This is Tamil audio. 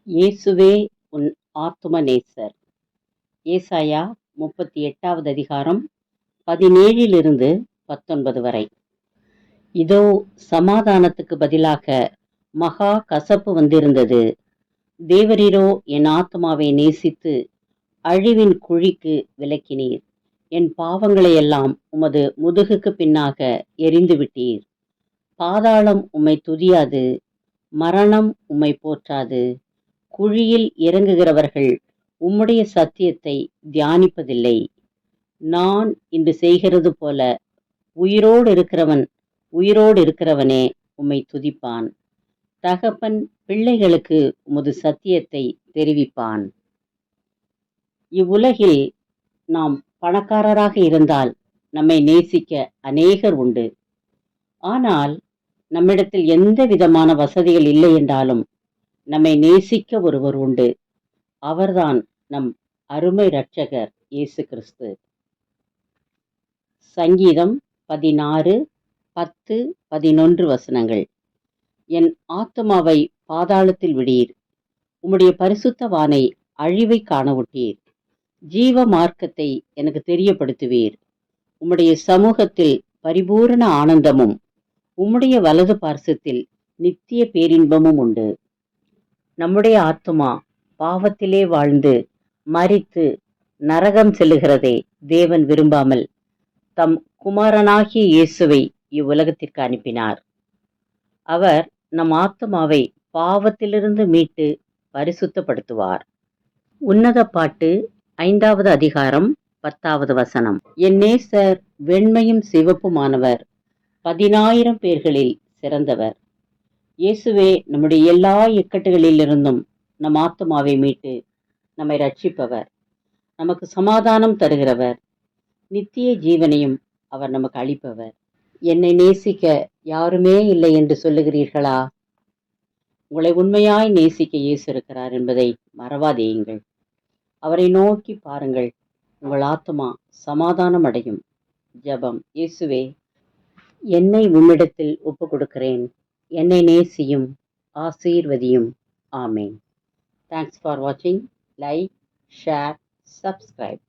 இயேசுவே உன் ஆத்தும நேசர். ஏசாயா 38வது அதிகாரம் 17 19 வரை. இதோ சமாதானத்துக்கு பதிலாக மகா கசப்பு வந்திருந்தது. தேவரீரோ என் ஆத்மாவை நேசித்து அழிவின் குழிக்கு விலக்கினீர். என் பாவங்களையெல்லாம் உமது முதுகுக்கு பின்னாக எறிந்து விட்டீர். பாதாளம் உம்மை துதியாது, மரணம் உம்மை போற்றாது. குழியில் இறங்குகிறவர்கள் உம்முடைய சத்தியத்தை தியானிப்பதில்லை. நான் இன்று செய்கிறது போல உயிரோடு இருக்கிறவனே உம்மை துதிப்பான். தகப்பன் பிள்ளைகளுக்கு உமது சத்தியத்தை தெரிவிப்பான். இவ்வுலகில் நாம் பணக்காரராக இருந்தால் நம்மை நேசிக்க அநேகர் உண்டு. ஆனால் நம்மிடத்தில் எந்த விதமான வசதிகள் இல்லை என்றாலும் நம்மை நேசிக்க ஒருவர் உண்டு. அவர்தான் நம் அருமை இரட்சகர் இயேசு கிறிஸ்து. சங்கீதம் 16, 10, 11 வசனங்கள். என் ஆத்துமாவை பாதாளத்தில் விடீர், உம்முடைய பரிசுத்தவானை அழிவை காணவிட்டீர். ஜீவ மார்க்கத்தை எனக்கு தெரியப்படுத்துவீர். உம்முடைய சமூகத்தில் பரிபூரண ஆனந்தமும் உம்முடைய வலது பார்சத்தில் நித்திய பேரின்பமும் உண்டு. நம்முடைய ஆத்துமா பாவத்திலே வாழ்ந்து மரித்து நரகம் செல்லுகிறதை தேவன் விரும்பாமல் தம் குமாரனாகிய இயேசுவை இவ்வுலகத்திற்கு அனுப்பினார். அவர் நம் ஆத்துமாவை பாவத்திலிருந்து மீட்டு பரிசுத்தப்படுத்துவார். உன்னத பாட்டு 5வது அதிகாரம் 10வது வசனம். என் நேசர் வெண்மையும் சிவப்புமானவர், 10,000 பேர்களில் சிறந்தவர். இயேசுவே நம்முடைய எல்லா இக்கட்டுகளிலிருந்தும் நம் ஆத்துமாவை மீட்டு நம்மை ரட்சிப்பவர். நமக்கு சமாதானம் தருகிறவர். நித்திய ஜீவனையும் அவர் நமக்கு அளிப்பவர். என்னை நேசிக்க யாருமே இல்லை என்று சொல்லுகிறீர்களா? உங்களை உண்மையாய் நேசிக்க இயேசு இருக்கிறார் என்பதை மறவாதேயுங்கள். அவரை நோக்கி பாருங்கள், உங்கள் ஆத்துமா சமாதானம் அடையும். ஜெபம். இயேசுவே, என்னை உம்மிடத்தில் ஒப்பு கொடுக்கிறேன். என்னை நேசியும், ஆசீர்வதியும். ஆமேன். தேங்க்ஸ் ஃபார் வாட்சிங். Like, share, subscribe.